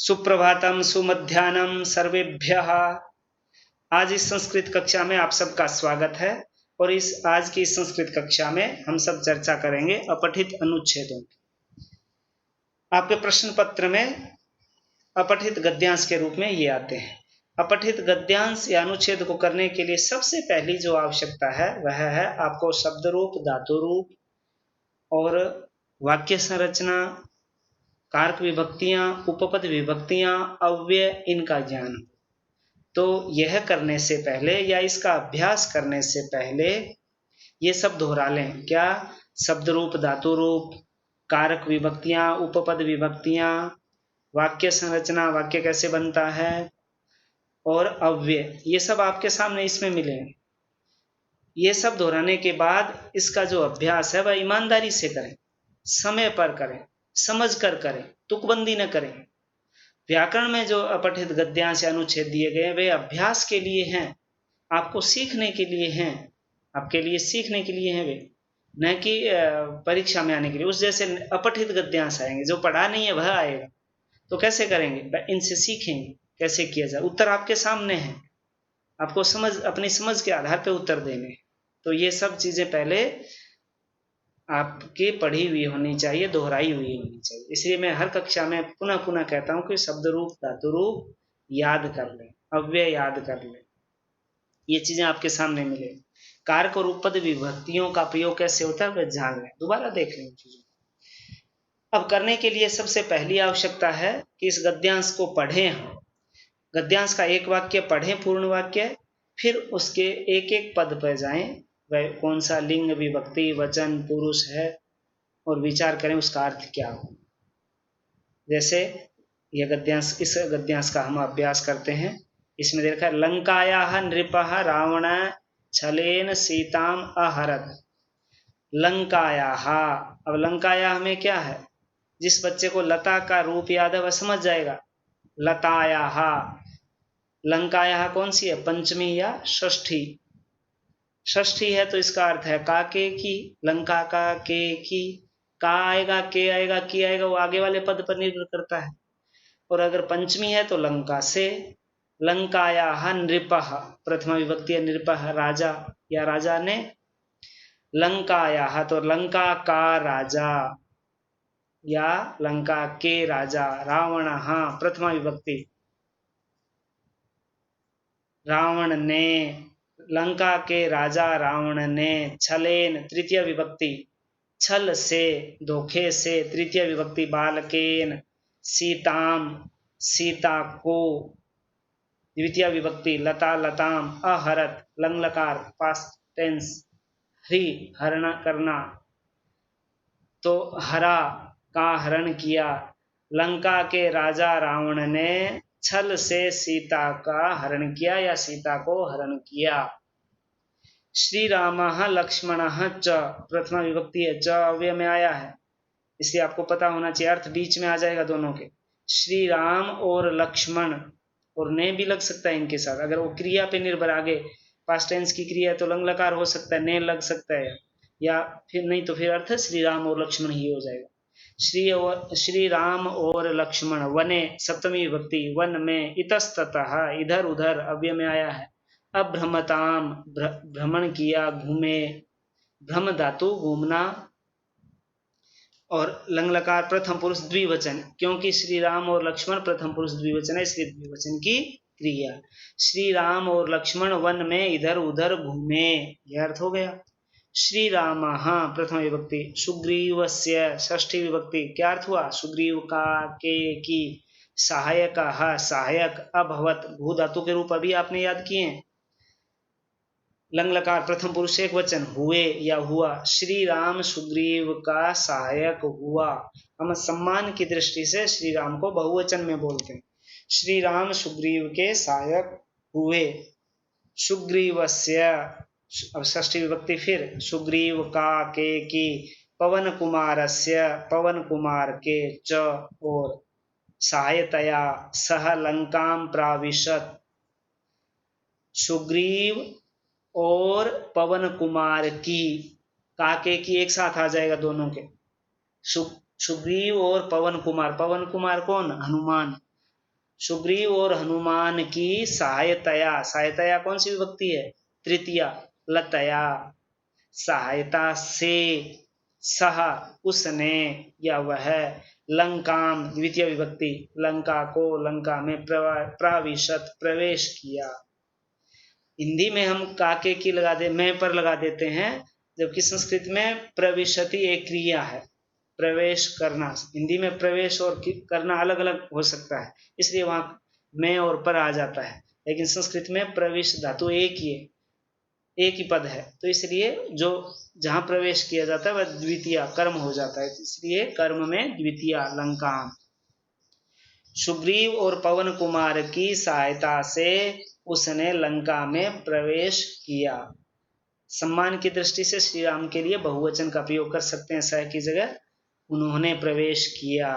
सुप्रभातम सुमध्याह्नम सर्वेभ्यः। आज इस संस्कृत कक्षा में आप सबका स्वागत है और आज की इस संस्कृत कक्षा में हम सब चर्चा करेंगे अपठित अनुच्छेदों की। आपके प्रश्न पत्र में अपठित गद्यांश के रूप में ये आते हैं। अपठित गद्यांश या अनुच्छेद को करने के लिए सबसे पहली जो आवश्यकता है वह है आपको शब्द रूप, धातु रूप और वाक्य संरचना, कारक विभक्तियां, उपपद विभक्तियां, अव्यय, इनका ज्ञान। तो यह करने से पहले या इसका अभ्यास करने से पहले ये सब दोहरा लें। क्या? शब्द रूप, धातु रूप, कारक विभक्तियां, उपपद विभक्तियां, वाक्य संरचना, वाक्य कैसे बनता है, और अव्यय, ये सब आपके सामने इसमें मिलेंगे। ये सब दोहराने के बाद इसका जो अभ्यास है वह ईमानदारी से करें, समय पर करें, समझ कर करें, तुकबंदी न करें। व्याकरण में जो अपठित गद्यांश या अनुच्छेद दिए गए वे अभ्यास के लिए हैं, आपको सीखने के लिए हैं, आपके लिए सीखने के लिए हैं वे, न कि परीक्षा में आने के लिए। उस जैसे अपठित गद्यांश आएंगे, जो पढ़ा नहीं है वह आएगा, तो कैसे करेंगे? इनसे सीखेंगे कैसे किया जाए। उत्तर आपके सामने है, आपको अपनी समझ के आधार पर उत्तर देने। तो ये सब चीजें पहले आपकी पढ़ी हुई होनी चाहिए, दोहराई हुई होनी चाहिए। इसलिए मैं हर कक्षा में पुनः पुनः कहता हूं कि शब्द रूप, धातु रूप याद कर लें, अव्यय याद कर लें। ये चीजें आपके सामने मिले। कारक और उपपद विभक्तियों का प्रयोग कैसे होता है वह जान लें, दोबारा देख लें चीजों। अब करने के लिए सबसे पहली आवश्यकता है कि इस गद्यांश को पढ़ें हम। गद्यांश का एक वाक्य पढ़ें, पूर्ण वाक्य, फिर उसके एक एक पद पर जाएं, वह कौन सा लिंग, विभक्ति, वचन, पुरुष है, और विचार करें उसका अर्थ क्या हो। जैसे यह गद्यांश, इस गद्यांश का हम अभ्यास करते हैं। इसमें देखा है, लंकायाः नृपः रावण छलेन सीताम अहरत। लंकायाः, अब लंकायाः में क्या है? जिस बच्चे को लता का रूप याद है वह समझ जाएगा। लतायाः, लंकायाः कौन सी है? पंचमी या षष्ठी? षष्ठी है तो इसका अर्थ है काके की, लंका का के की। का आएगा, के आएगा, की आएगा, वो आगे वाले पद पर निर्भर करता है। और अगर पंचमी है तो लंका से। लंकायाः नृपः, प्रथमा विभक्ति है नृपः, राजा या राजा ने। लंकायाः तो लंका का राजा या लंका के राजा। रावणः प्रथमा विभक्ति, रावण ने, लंका के राजा रावण ने। छलेन तृतीय विभक्ति, छल से, धोखे से, तृतीय विभक्ति बालकेन। सीताम, सीता को, द्वितीय विभक्ति लता, लताम। अहरत, लंग लकार, पास्ट टेंस, हरि, हरण करना, तो हरा का हरण किया। लंका के राजा रावण ने छल से सीता का हरण किया या सीता को हरण किया। श्री रामः लक्ष्मणः च, प्रथमा विभक्ति है, च अव्यय में आया है, इसलिए आपको पता होना चाहिए, अर्थ बीच में आ जाएगा दोनों के। श्री राम और लक्ष्मण, और ने भी लग सकता है इनके साथ। अगर वो क्रिया पे निर्भर, आगे पास्ट टेंस की क्रिया है तो लंग लकार हो सकता है, ने लग सकता है, या फिर नहीं तो फिर अर्थ श्री राम और लक्ष्मण ही हो जाएगा। श्री राम और लक्ष्मण वने, सप्तमी विभक्ति, वन में। इतस्ततः, इधर उधर अव्यय में आया है। अभ्रमताम, भ्रमण किया, घूमे। भ्रम धातु घूमना, और लंग लकार प्रथम पुरुष द्विवचन, क्योंकि श्री राम और लक्ष्मण प्रथम पुरुष द्विवचन है, इसलिए द्विवचन की क्रिया। श्री राम और लक्ष्मण वन में इधर उधर घूमे, यह अर्थ हो गया। श्री रामः प्रथम विभक्ति, सुग्रीवस्य षष्ठी विभक्ति, क्या अर्थ हुआ? सुग्रीव का, के की। सहायकः, सहायक। अभवत, भू धातु के रूप अभी आपने याद किए हैं। लंग लकार प्रथम पुरुष एक वचन, हुए या हुआ। श्री राम सुग्रीव का सहायक हुआ। हम सम्मान की दृष्टि से श्री राम को बहुवचन में बोलते हैं। श्री राम सुग्रीव के सहायक हुए। सुग्रीवस्य, अब षष्ठी विभक्ति फिर, सुग्रीव का, के की। पवन कुमारस्य, पवन कुमार के, च और। सहायतया, सह लंकाम प्राविशत। सुग्रीव और पवन कुमार की, काके की एक साथ आ जाएगा दोनों के। सुग्रीव और पवन कुमार। पवन कुमार कौन? हनुमान। सुग्रीव और हनुमान की सहायतया, सहायतया कौन सी विभक्ति है? तृतीया। लतया, सहायता से, सह उसने या वह, लंकाम द्वितीय विभक्ति, लंका को, लंका में प्रविशत प्रवेश किया। हिंदी में हम काके की लगा दे, मैं पर लगा देते हैं, जबकि संस्कृत में प्रविशति एक क्रिया है, प्रवेश करना। हिंदी में प्रवेश और करना अलग अलग हो सकता है, इसलिए वहां मैं और पर आ जाता है, लेकिन संस्कृत में प्रवेश धातु एक ही है, एक ही पद है, तो इसलिए जो जहां प्रवेश किया जाता है वह द्वितीय कर्म हो जाता है, इसलिए कर्म में द्वितीय लंका। सुग्रीव और पवन कुमार की सहायता से उसने लंका में प्रवेश किया। सम्मान की दृष्टि से श्री राम के लिए बहुवचन का प्रयोग कर सकते हैं, सह की जगह उन्होंने प्रवेश किया।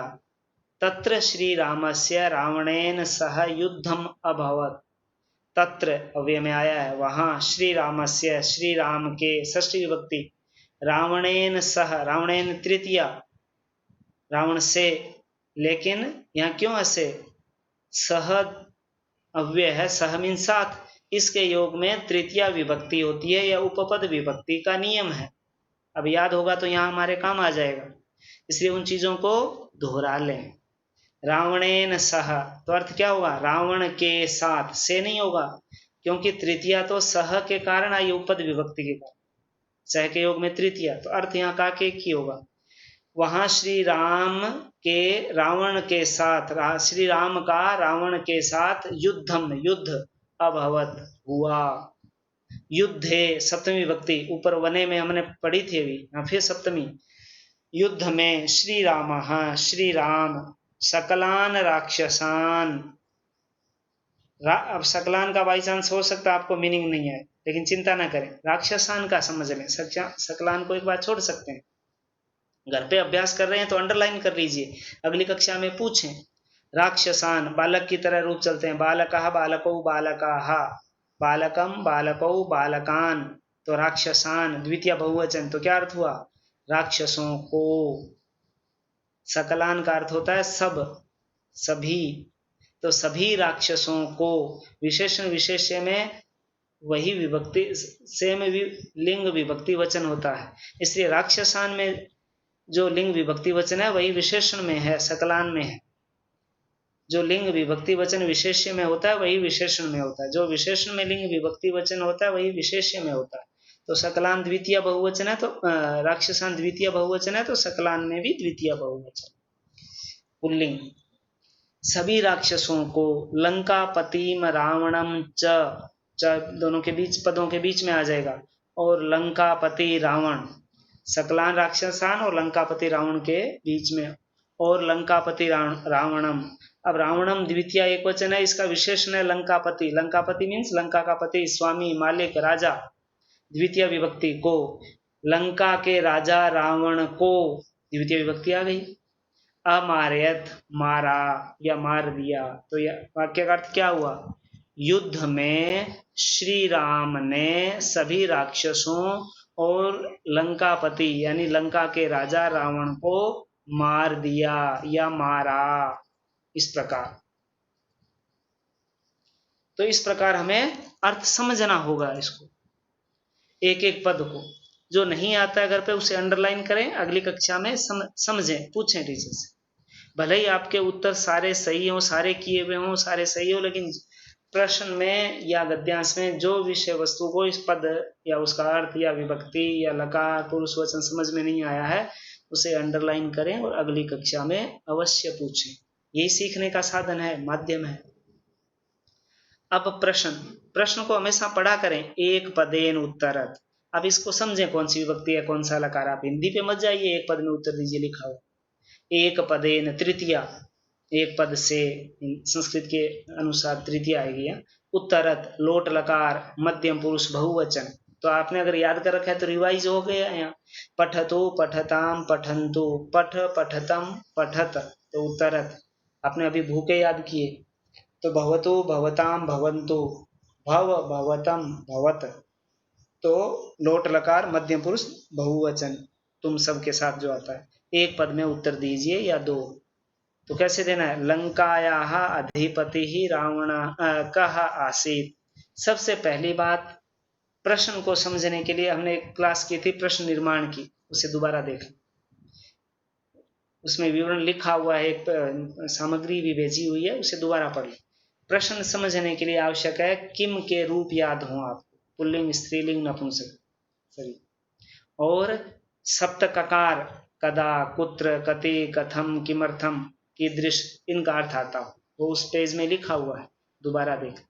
तत्र श्री रामस्य रावणेन सह युद्धम अभवत, तत्र अव्यय में आया है, वहां श्री रामस्य, श्री राम के, षष्ठी विभक्ति, रावणेन सह, रावणेन तृतीया, रावण से, लेकिन यहाँ क्यों ऐसे? सह अव्यय है, सह मीन साथ, इसके योग में तृतीया विभक्ति होती है, यह उपपद विभक्ति का नियम है। अब याद होगा तो यहाँ हमारे काम आ जाएगा, इसलिए उन चीजों को दोहरा लें। रावणेन सह, तो अर्थ क्या होगा? रावण के साथ, से नहीं होगा, क्योंकि तृतीया तो सह के कारण आई, उपपद विभक्ति के कारण, सह के योग में तृतीया, तो अर्थ यहाँ का के ही होगा। वहां श्री राम के रावण के साथ, श्री राम का रावण के साथ युद्धम, युद्ध, अभवत, हुआ। युद्धे सप्तमी विभक्ति, ऊपर वने में हमने पढ़ी थी अभी, फिर सप्तमी। युद्ध में श्री राम, श्री राम, सकलान राक्षसान, अब सकलान का बाई चांस हो सकता है आपको मीनिंग नहीं है, लेकिन चिंता ना करें, राक्षसान का समझ लें। सकलान को एक बार छोड़ सकते हैं, घर पे अभ्यास कर रहे हैं तो अंडरलाइन कर लीजिए, अगली कक्षा में पूछें। राक्षसान, बालक की तरह रूप चलते हैं, बालकः बालकौ बालकाः, बालकम बालकौ बालकान, तो राक्षसान द्वितीय बहुवचन, तो क्या अर्थ हुआ? राक्षसों को। सकलान का अर्थ होता है सब, सभी, तो सभी राक्षसों को, विशेषण विशेष्य में वही विभक्ति, सेम लिंग विभक्ति वचन होता है, इसलिए राक्षसान में जो लिंग विभक्ति वचन है वही विशेषण में है, सकलान में है। जो लिंग विभक्ति वचन विशेष्य में होता है वही विशेषण में होता है, जो विशेषण में लिंग विभक्ति वचन होता है वही विशेष्य में होता है। तो सकलान द्वितीय बहुवचन है, तो राक्षसान द्वितीय बहुवचन है, तो सकलान में भी द्वितीय बहुवचन पुल्लिंग। सभी राक्षसों को, लंकापतिम रावणम च, दोनों के बीच, पदों के बीच में आ जाएगा, और लंकापति रावण, सकलान राक्षसान और लंकापति रावण के बीच में, और लंकापति रावणम। अब रावणम द्वितीय एक वचन है, इसका विशेषण है लंकापति, लंकापति मीन्स लंका का पति, स्वामी, मालिक, राजा, द्वितीय विभक्ति को, लंका के राजा रावण को, द्वितीय विभक्ति आ गई। अमारयत, मारा या मार दिया, तो यह वाक्य का अर्थ क्या हुआ? युद्ध में श्री राम ने सभी राक्षसों और लंकापति यानी लंका के राजा रावण को मार दिया या मारा, इस प्रकार। तो इस प्रकार हमें अर्थ समझना होगा, इसको एक एक पद को, जो नहीं आता है घर पे उसे अंडरलाइन करें, अगली कक्षा में समझें, पूछें टीचर से। भले ही आपके उत्तर सारे सही हो, सारे किए हुए हों, सारे सही हो, लेकिन प्रश्न में या गद्यांश में जो विषय वस्तु को, इस पद या उसका अर्थ या विभक्ति या लकार पुरुष वचन समझ में नहीं आया है, उसे अंडरलाइन करें और अगली कक्षा में अवश्य पूछें। यही सीखने का साधन है, माध्यम है। अब प्रश्न को हमेशा पढ़ा करें, एक पदेन उत्तरत। अब इसको समझें, कौन सी विभक्ति है, कौन सा लकार। आप हिंदी पे मत जाइए, एक पद में उत्तर दीजिए लिखा हो, एक पदेन तृतीया, एक पद से संस्कृत के अनुसार तृतीया आएगी। उत्तरत लोट लकार, मध्यम पुरुष बहुवचन। तो आपने अगर याद कर रखा है तो रिवाइज हो गया यहाँ। पठतो पठताम पठन्तु, पठ पठतम पठत, तो उत्तरत। आपने अभी भूखे याद किए, तो भवतु भवताम भवन्तु, भव भवतम भवत, तो लोट लकार मध्यम पुरुष बहुवचन तुम सब के साथ जो आता है। एक पद में उत्तर दीजिए या दो। तो कैसे देना है? लंकायाः अधिपतिः रावणः कः आसीत्। सबसे पहली बात, प्रश्न को समझने के लिए हमने एक क्लास की थी प्रश्न निर्माण की, उसे दोबारा देखें। उसमें विवरण लिखा हुआ है, एक सामग्री भी भेजी हुई है, उसे दोबारा पढ़ लें। प्रश्न समझने के लिए आवश्यक है किम के रूप याद हो आपको, पुल्लिंग, स्त्रीलिंग, नपुंसक, सही। और सप्तककार, कदा, कुत्र, कति, कथम, किमर्थम, कीदृश, इनका अर्थ आता हो, वो उस पेज में लिखा हुआ है, दोबारा देख।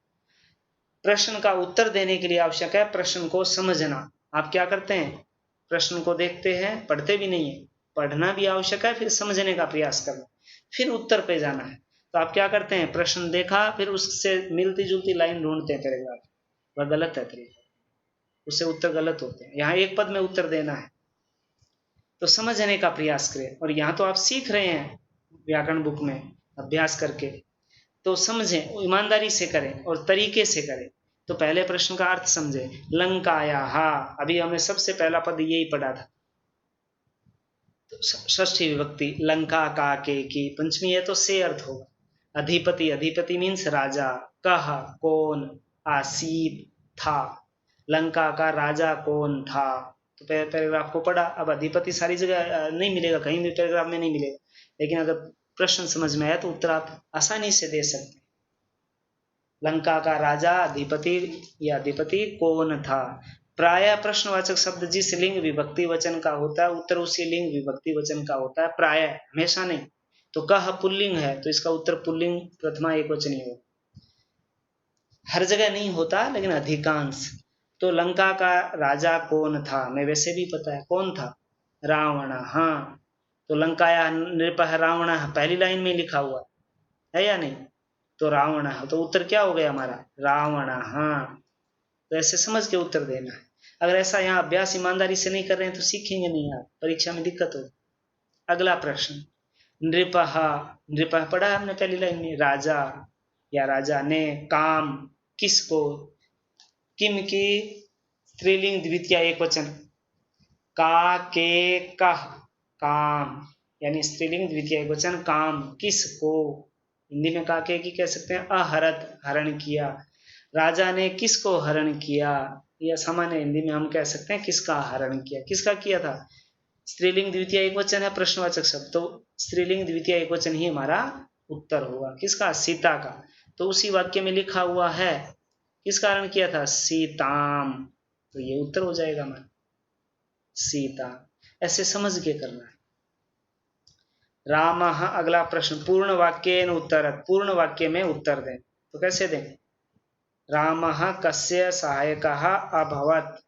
प्रश्न का उत्तर देने के लिए आवश्यक है प्रश्न को समझना। आप क्या करते हैं? प्रश्न को देखते हैं, पढ़ते भी नहीं है। पढ़ना भी आवश्यक है, फिर समझने का प्रयास करना, फिर उत्तर पे जाना है। तो आप क्या करते हैं? प्रश्न देखा, फिर उससे मिलती जुलती लाइन ढूंढते हैं पैराग्राफ, वह गलत है तरीका, उससे उत्तर गलत होते हैं। यहाँ एक पद में उत्तर देना है, तो समझने का प्रयास करें। और यहाँ तो आप सीख रहे हैं व्याकरण बुक में अभ्यास करके, तो समझें, ईमानदारी से करें और तरीके से करें। तो पहले प्रश्न का अर्थ समझे। लंकायाः, अभी हमने सबसे पहला पद यही पढ़ा था, तो षष्ठी विभक्ति, लंका का के की, पंचमी है तो से अर्थ होगा। अधिपति, अधिपति मीन्स राजा। कह, कौन, आसीत, था, लंका का राजा कौन था। तो पैराग्राफ को पढ़ा। अब अधिपति सारी जगह नहीं मिलेगा, कहीं भी पैराग्राफ में नहीं मिलेगा, लेकिन अगर प्रश्न समझ में आया तो उत्तर आप आसानी से दे सकते हैं। लंका का राजा अधिपति या अधिपति कौन था। प्राय प्रश्नवाचक शब्द जिस लिंग विभक्ति वचन का होता है, उत्तर उसी लिंग विभक्ति वचन का होता है, प्राय, हमेशा नहीं। तो कह पुल्लिंग है तो इसका उत्तर पुल्लिंग प्रथमा एकवचनी होगा। हर जगह नहीं होता, लेकिन अधिकांश। तो लंका का राजा कौन था, मैं वैसे भी पता है कौन था, रावण। हाँ, तो लंकाया नृपः रावण पहली लाइन में लिखा हुआ है या नहीं? तो रावण, तो उत्तर क्या हो गया हमारा? रावण। हाँ, तो ऐसे समझ के उत्तर देना है। अगर ऐसा यहाँ अभ्यास ईमानदारी से नहीं कर रहे हैं तो सीखेंगे नहीं आप, परीक्षा में दिक्कत होगी। अगला प्रश्न, नृपः, नृपः पढ़ा हमने पहली लाइन में, राजा या राजा ने, काम, किसको, किम की स्त्रीलिंग द्वितीय एकवचन, का के कह, काम, यानी स्त्रीलिंग द्वितीय एकवचन, काम, किसको, हिंदी में का के की कह सकते हैं, अहरत, हरण किया। राजा ने किसको हरण किया, या सामान्य हिंदी में हम कह सकते हैं किसका हरण किया। किसका किया था? स्त्रीलिंग द्वितीय एकवचन है प्रश्नवाचक शब्द, तो स्त्रीलिंग द्वितीय एकवचन ही हमारा उत्तर होगा। किसका? सीता का। तो उसी वाक्य में लिखा हुआ है किस कारण किया था? सीताम, तो ये उत्तर हो जाएगा हमारा, सीता। ऐसे समझ के करना है। रामः, अगला प्रश्न, पूर्ण वाक्येन उत्तरत्, पूर्ण वाक्य में उत्तर दें। तो कैसे दें? रामः कस्य सहायकः अभवत्।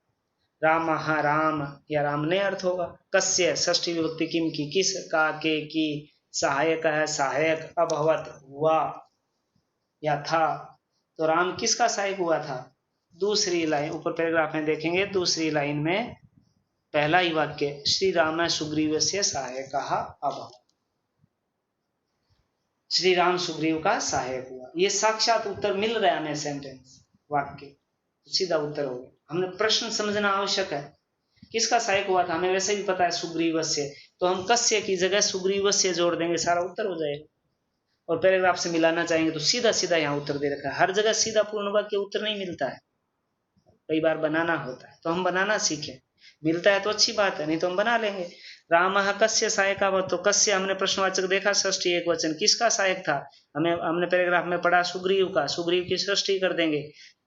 रामः, राम या राम ने अर्थ होगा। कस्य, षष्ठी विभक्ति किम की, किस, का के की, सहायक है सहायक, अभवत् हुआ या था। तो राम किसका सहायक हुआ था? दूसरी लाइन ऊपर पैराग्राफ में देखेंगे, दूसरी लाइन में पहला ही वाक्य, श्री राम सुग्रीवस्य सहायकः अभवत्। श्री राम सुग्रीव का सहायक हुआ, ये साक्षात उत्तर मिल रहा है हमें, सेंटेंस, वाक्य, सीधा उत्तर हो गया। हमने प्रश्न समझना आवश्यक है, किसका सहायक हुआ था, हमें वैसे भी पता है सुग्रीवस्य, तो हम कस्य की जगह सुग्रीवस्य जोड़ देंगे, सारा उत्तर हो जाएगा। और पैराग्राफ से मिलाना चाहेंगे तो सीधा सीधा यहाँ उत्तर दे रखा है। हर जगह सीधा पूर्ण वाक्य उत्तर नहीं मिलता है, कई बार बनाना होता है, तो हम बनाना सीखें। मिलता है तो अच्छी बात है, नहीं तो हम बना लेंगे। रामः कस्य सहायकः, तो कस्य हमने प्रश्नवाचक देखा, षष्ठी एक वचन, किसका सहायक था? हमने पैराग्राफ में पढ़ा सुग्रीव का, सुग्रीव की षष्ठी कर देंगे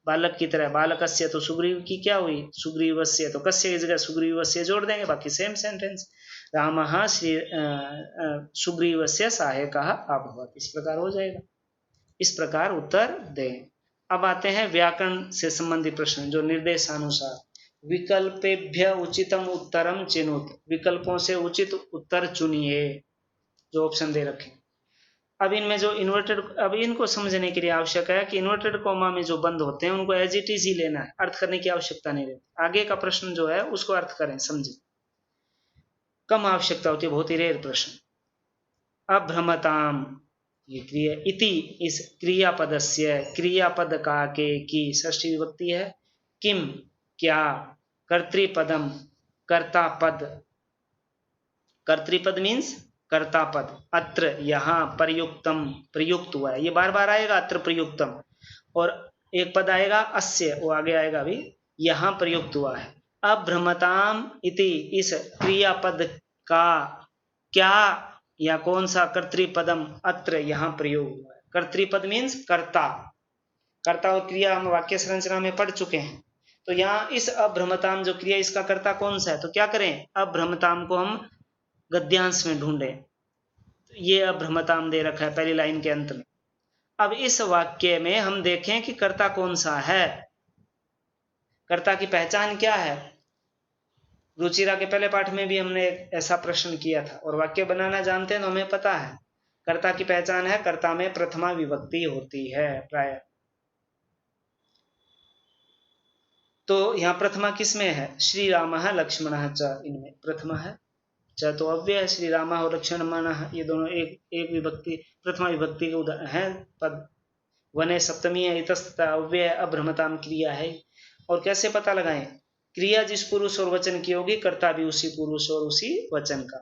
बालक की तरह, बालकस्य, तो सुग्रीव की क्या हुई? सुग्रीवस्य, तो कस्य की जगह सुग्रीवस्य जोड़ देंगे, बाकी सेम सेंटेंस। रामः श्री सुग्रीवस्य सहायकः अभवत्, इस प्रकार हो जाएगा। इस प्रकार उत्तर दें। अब आते हैं व्याकरण से संबंधित प्रश्न, जो निर्देशानुसार, विकल्पेभ्य उचितम उत्तरम चिनुत, विकल्पों से उचित उत्तर चुनिए, जो ऑप्शन दे रखे। अब इनमें जो इन्वर्टेड, अब इनको समझने के लिए आवश्यक है कि इन्वर्टेड कॉमा में जो बंद होते हैं उनको एज इट इज ही लेना है, अर्थ करने की आवश्यकता नहीं रहती। आगे का प्रश्न जो है उसको अर्थ करें, समझें, कम आवश्यकता होती है, बहुत ही रेयर प्रश्न। अभ्रमताम, ये क्रिया, इति इस क्रियापदस्य, क्रियापद का के की षष्ठी विभक्ति है, किम क्या, कर्तृपदम कर्ता पद, कर्तृपद मीन्स कर्ता पद, अत्र यहाँ प्रयुक्तम प्रयुक्त हुआ है, ये बार बार आएगा अत्र प्रयुक्तम। और एक पद आएगा अस्य, वो आगे आएगा अभी, यहाँ प्रयुक्त हुआ है। अभ्रमताम इति इस क्रियापद का क्या या कौन सा कर्तृपदम अत्र यहाँ प्रयोग हुआ है। कर्तृपद मीन्स कर्ता, कर्ता और क्रिया हम वाक्य संरचना में पढ़ चुके हैं। तो यहाँ इस अभ्रमताम जो क्रिया, इसका कर्ता कौन सा है, तो क्या करें, अभ्रमताम को हम गद्यांश में ढूंढें। तो ये अभ्रमताम दे रखा है पहली लाइन के अंत में। अब इस वाक्य में हम देखें कि कर्ता कौन सा है, कर्ता की पहचान क्या है। रुचिरा के पहले पाठ में भी हमने ऐसा प्रश्न किया था, और वाक्य बनाना जानते हैं तो हमें पता है कर्ता की पहचान है, कर्ता में प्रथमा विभक्ति होती है प्राय। तो यहाँ प्रथमा किसमें है, श्री राम लक्ष्मण च, इनमें प्रथमा है, च तो अव्यय है, श्री राम और लक्ष्मण ये दोनों एक विभक्ति प्रथमा विभक्ति के उदाहरण है पद। वने सप्तमी है, इतस्तः अव्यय अभ्रमताम क्रिया है। और कैसे पता लगाएं, क्रिया जिस पुरुष और वचन की होगी, कर्ता भी उसी पुरुष और उसी वचन का।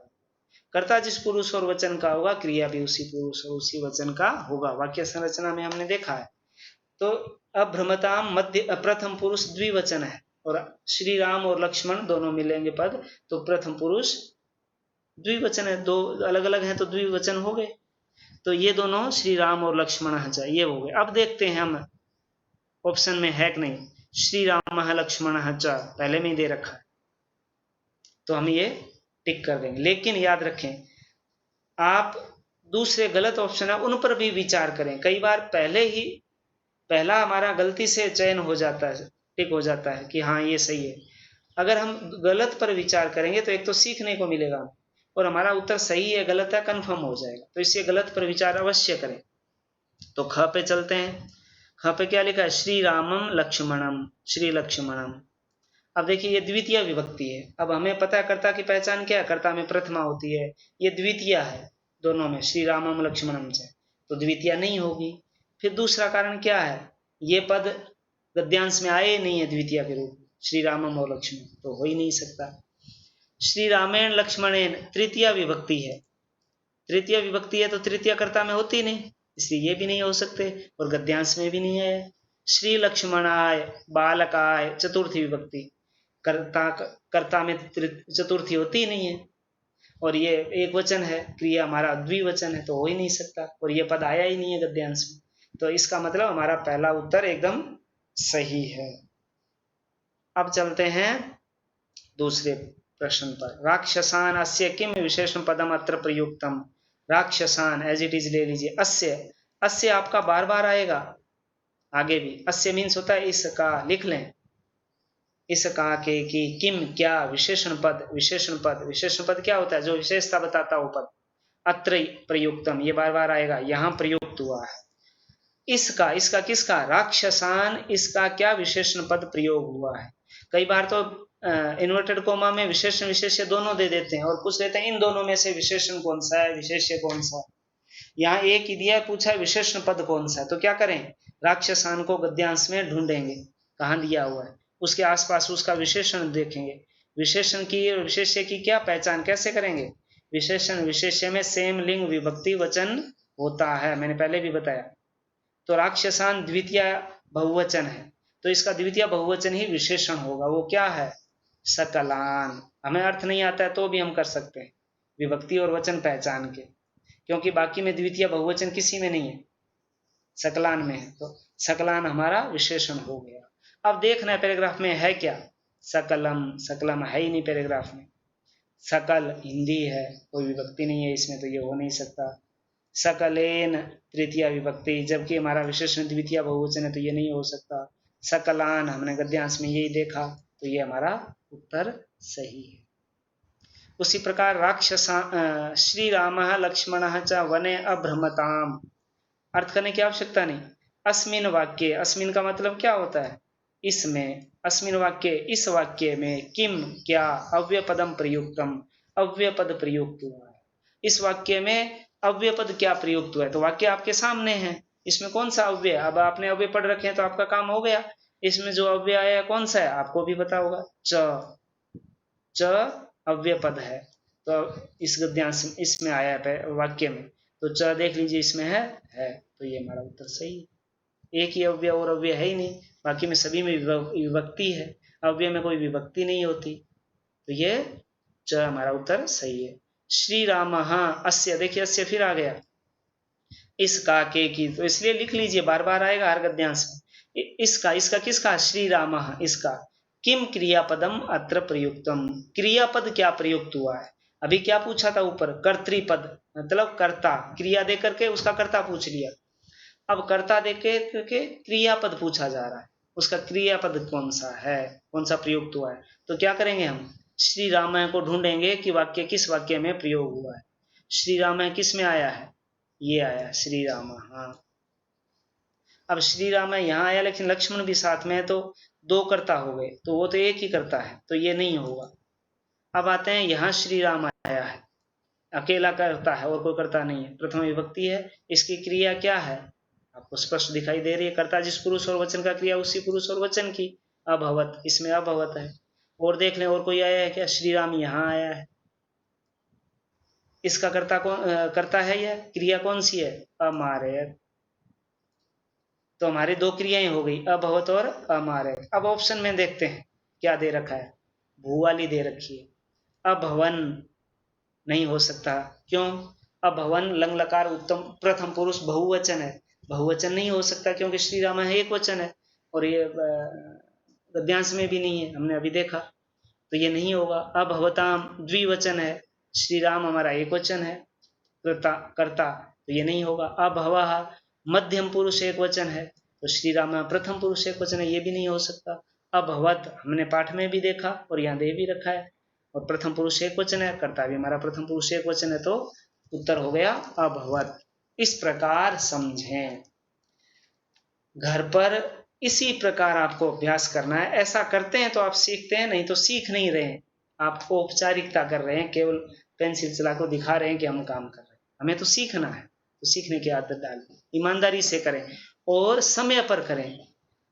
कर्ता जिस पुरुष और वचन का होगा, क्रिया भी उसी पुरुष और उसी वचन का होगा। वाक्य संरचना में हमने देखा है। तो अभ्रमताम मध्य प्रथम पुरुष द्विवचन है, और श्री राम और लक्ष्मण दोनों मिलेंगे पद, तो प्रथम पुरुष द्विवचन है, दो अलग अलग हैं तो द्विवचन हो गए। तो ये दोनों श्री राम और लक्ष्मण ये हो गए। अब देखते हैं हम ऑप्शन में है कि नहीं, श्री राम लक्ष्मण पहले में ही दे रखा है, तो हम ये टिक कर देंगे। लेकिन याद रखें, आप दूसरे गलत ऑप्शन है उन पर भी विचार करें। कई बार पहला हमारा गलती से चयन हो जाता है, टिक हो जाता है कि हाँ ये सही है। अगर हम गलत पर विचार करेंगे तो एक तो सीखने को मिलेगा, और हमारा उत्तर सही है गलत है कंफर्म हो जाएगा। तो इससे गलत पर विचार अवश्य करें। तो ख पे चलते हैं। ख पे क्या लिखा है, श्री रामम लक्ष्मणम, श्री लक्ष्मणम। अब देखिए ये द्वितीय विभक्ति है। अब हमें पता है कर्ता की पहचान क्या है, कर्ता में प्रथमा होती है, ये द्वितीय है दोनों में, श्री रामम लक्ष्मणम से, तो द्वितीय नहीं होगी। फिर दूसरा कारण क्या है, ये पद गद्यांश में आए नहीं है द्वितीय के रूप में, श्री रामम और लक्ष्मण, तो हो ही नहीं सकता। श्री रामेण लक्ष्मणेन तृतीय विभक्ति है, तृतीय विभक्ति है तो तृतीय कर्ता में होती नहीं, इसलिए ये भी नहीं हो सकते, और गद्यांश में भी नहीं है। श्री लक्ष्मणाय बालकाय चतुर्थी विभक्ति, कर्ता में चतुर्थी होती ही नहीं है, और ये एक वचन है, क्रिया हमारा द्विवचन है, तो हो ही नहीं सकता, और ये पद आया ही नहीं है गद्यांश में। तो इसका मतलब हमारा पहला उत्तर एकदम सही है। अब चलते हैं दूसरे प्रश्न पर। राक्षसान अस्य किम विशेषण पदम अत्र प्रयुक्तम, राक्षसान एज इट इज ले लीजिए। अस्य, अस्य आपका बार बार आएगा आगे भी। अस्य मीन्स होता है इसका, लिख लें इसका के की, किम क्या, विशेषण पद, विशेषण पद, विशेषण पद क्या होता है, जो विशेषता बताता हो पद। अत्र प्रयुक्तम, ये बार बार आएगा, यहाँ प्रयुक्त हुआ है। इसका, इसका किसका, राक्षसान, इसका क्या विशेषण पद प्रयोग हुआ है। कई बार तो इन्वर्टेड कोमा में विशेषण विशेष्य दोनों दे देते हैं, और पूछ लेते हैं इन दोनों में से विशेषण कौन सा है, विशेष्य कौन सा है। यहाँ एक ही दिया, पूछा है विशेषण पद कौन सा है, तो क्या करें, राक्षसान को गद्यांश में ढूंढेंगे कहाँ दिया हुआ है, उसके आसपास उसका विशेषण देखेंगे। विशेषण की और विशेष्य की क्या पहचान कैसे करेंगे, विशेषण विशेष्य में सेम लिंग विभक्ति वचन होता है, मैंने पहले भी बताया। तो राक्षसान द्वितीय बहुवचन है, तो इसका द्वितीय बहुवचन ही विशेषण होगा, वो क्या है, सकलान। हमें अर्थ नहीं आता है तो भी हम कर सकते हैं विभक्ति और वचन पहचान के, क्योंकि बाकी में द्वितीय बहुवचन किसी में नहीं है, सकलान में है, तो सकलान हमारा विशेषण हो गया। अब देखना है पैराग्राफ में है क्या, सकलम, सकलम है ही नहीं पैराग्राफ में। सकल हिंदी है, कोई विभक्ति नहीं है इसमें, तो ये हो नहीं सकता। सकलेन तृतीय विभक्ति, जबकि हमारा विशेषण द्वितीय बहुवचन है, तो ये नहीं हो सकता। सकलान हमने गद्यांश में यही देखा, तो ये हमारा उत्तर सही है। उसी प्रकार राक्षसा श्री राम लक्ष्मण च वने अभ्रमताम, अर्थ करने की आवश्यकता नहीं। अस्मिन वाक्य, अस्मिन का मतलब क्या होता है, इसमें, अस्मिन वाक्य, इस वाक्य में, किम क्या, अव्यय पदम प्रयुक्तम, अव्यय पद प्रयुक्त हुआ है। इस वाक्य में अव्यय पद क्या प्रयुक्त हुआ है, तो वाक्य आपके सामने है, इसमें कौन सा अव्यय, अब आपने अव्यय पढ़ रखे हैं तो आपका काम हो गया। इसमें जो अव्यय आया कौन सा है, आपको भी पता होगा, च, च अव्यय पद है, तो इस गद्यांश इसमें आया है वाक्य में, तो च देख लीजिए इसमें है, तो ये हमारा उत्तर सही है। एक ही अव्यय और अव्यय है ही नहीं, बाकी में सभी में विभक्ति है, अव्यय में कोई विभक्ति नहीं होती, तो ये च हमारा उत्तर सही है। श्री राम अस्य, देखिए अस्य फिर आ गया, इसका के की, तो इसलिए लिख लीजिए, बार बार आएगा हर गद्यांश में। इसका किसका, श्री राम, इसका किम क्रियापदम अत्र प्रयुक्तम, क्रियापद क्या प्रयुक्त हुआ है। अभी क्या पूछा था ऊपर, कर्तृपद मतलब कर्ता, क्रिया दे करके उसका कर्ता पूछ लिया, अब कर्ता दे के क्रियापद पूछा जा रहा है, उसका क्रियापद कौन सा है, कौन सा प्रयुक्त हुआ है। तो क्या करेंगे, हम श्री राम को ढूंढेंगे कि वाक्य किस वाक्य में प्रयोग हुआ है। श्री राम किस में आया है, ये आया श्री राम। हाँ, अब श्री राम यहाँ आया, लेकिन लक्ष्मण भी साथ में है, तो दो कर्ता हो गए, तो वो तो एक ही करता है, तो ये नहीं होगा। अब आते हैं यहाँ श्री राम आया है, अकेला करता है और कोई करता नहीं है, प्रथम विभक्ति है, इसकी क्रिया क्या है, आपको स्पष्ट दिखाई दे रही है, कर्ता जिस पुरुष और वचन का क्रिया उसी पुरुष और वचन की, अभवत, इसमें अभवत है। और देख लें और कोई आया है क्या, श्री राम यहाँ आया है, इसका कर्ता कौन करता है, यह क्रिया कौन सी है, अमारयत, तो हमारी दो क्रियाएं हो गई, अभवत और अमारयत। अब ऑप्शन में देखते हैं क्या दे रखा है, भू वाली दे रखी है, अभवन नहीं हो सकता, क्यों, अभवन लंग लकार उत्तम प्रथम पुरुष बहुवचन है, बहुवचन नहीं हो सकता क्योंकि श्री राम है एक वचन है, और ये गद्यांश में भी नहीं है, हमने अभी देखा, तो ये नहीं होगा। अभवताम द्विवचन है, श्री राम हमारा एक वचन है, कर्ता, तो ये नहीं होगा। अभवः मध्यम पुरुष एक वचन है, तो श्री राम प्रथम पुरुष एक वचन है, ये भी नहीं हो सकता। अभवत हमने पाठ में भी देखा और यहाँ दे भी रखा है, और प्रथम पुरुष एक वचन है, कर्ता भी हमारा प्रथम पुरुष एक वचन है, तो उत्तर हो गया अभवत। इस प्रकार समझें, घर पर इसी प्रकार आपको अभ्यास करना है, ऐसा करते हैं तो आप सीखते हैं, नहीं तो सीख नहीं रहे हैं, आप औपचारिकता कर रहे हैं, केवल पेंसिल चला को दिखा रहे हैं कि हम काम कर रहे हैं, हमें तो सीखना है, तो सीखने की आदत डालें, ईमानदारी से करें और समय पर करें।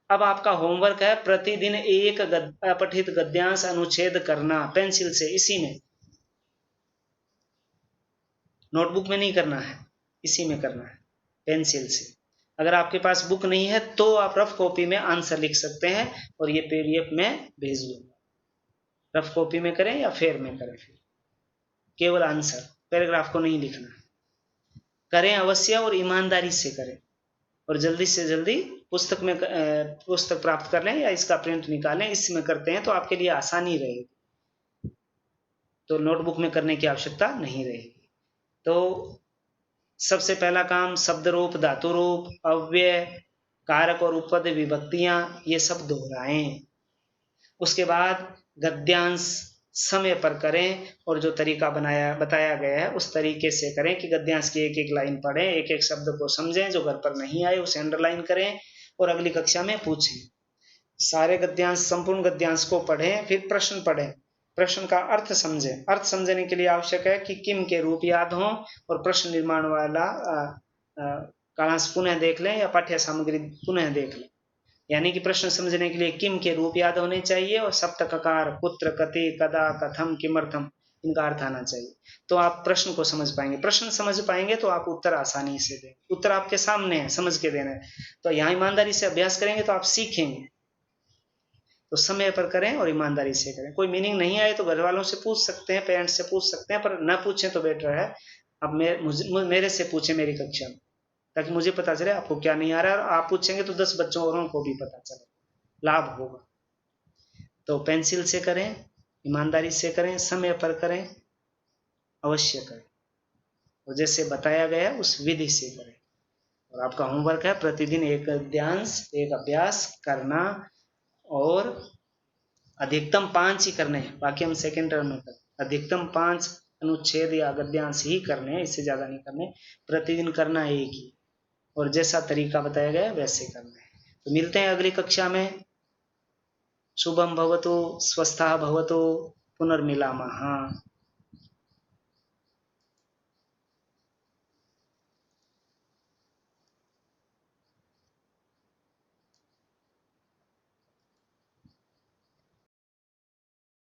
अब आपका होमवर्क है प्रतिदिन एक अपठित गद्यांश अनुच्छेद करना पेंसिल से, इसी में, नोटबुक में नहीं करना है, इसी में करना है पेंसिल से। अगर आपके पास बुक नहीं है तो आप रफ कॉपी में आंसर लिख सकते हैं और ये पीडीएफ में भेज दूंगा, रफ कॉपी में करें या फेयर में करें, फिर केवल आंसर, पैराग्राफ को नहीं लिखना, करें अवश्य और ईमानदारी से करें, और जल्दी से जल्दी पुस्तक प्राप्त कर लें या इसका प्रिंट निकालें, इसमें करते हैं तो आपके लिए आसानी रहेगी, तो नोटबुक में करने की आवश्यकता नहीं रहेगी। तो सबसे पहला काम शब्द रूप, धातु रूप, अव्यय, कारक और उपपद विभक्तियां, ये सब दोहराएं। उसके बाद गद्यांश समय पर करें, और जो तरीका बताया गया है उस तरीके से करें कि गद्यांश की एक एक लाइन पढ़ें, एक एक शब्द को समझें, जो घर पर नहीं आए उसे अंडरलाइन करें और अगली कक्षा में पूछें। सारे गद्यांश, संपूर्ण गद्यांश को पढ़ें, फिर प्रश्न पढ़ें, प्रश्न का अर्थ समझें। अर्थ समझने के लिए आवश्यक है कि किम के रूप याद हों, और प्रश्न निर्माण वाला कालांश पुनः देख लें या पाठ्य सामग्री पुनः देख लें। यानी कि प्रश्न समझने के लिए किम के रूप याद होने चाहिए, और सप्तककार कुत्र, कति, कदा, कथम, किमर्थम, इनका अर्थ आना चाहिए, तो आप प्रश्न को समझ पाएंगे। प्रश्न समझ पाएंगे तो आप उत्तर आसानी से देंगे, उत्तर आपके सामने है, समझ के देना है, तो यहाँ ईमानदारी से अभ्यास करेंगे तो आप सीखेंगे। तो समय पर करें और ईमानदारी से करें। कोई मीनिंग नहीं आए तो घर वालों से पूछ सकते हैं, पेरेंट्स से पूछ सकते हैं, पर न पूछें तो बेटर है। अब मेरे से पूछें मेरी कक्षा में, ताकि मुझे पता चले आपको क्या नहीं आ रहा है, और आप पूछेंगे तो 10 बच्चों औरों को भी पता चले, लाभ होगा। तो पेंसिल से करें, ईमानदारी से करें, समय पर करें, अवश्य करें, और जैसे बताया गया उस विधि से करें। और आपका होमवर्क है प्रतिदिन एक गद्यांश, एक अभ्यास करना, और अधिकतम 5 ही करने हैं, बाकी हम सेकेंड टर्म में करें। अधिकतम 5 अनुच्छेद या गद्यांश ही करने हैं, इससे ज्यादा नहीं करने, प्रतिदिन करना है एक ही, और जैसा तरीका बताया गया वैसे करना है। तो मिलते हैं अगली कक्षा में। शुभम भवतु, स्वस्थः भवतु, पुनर्मिलामः।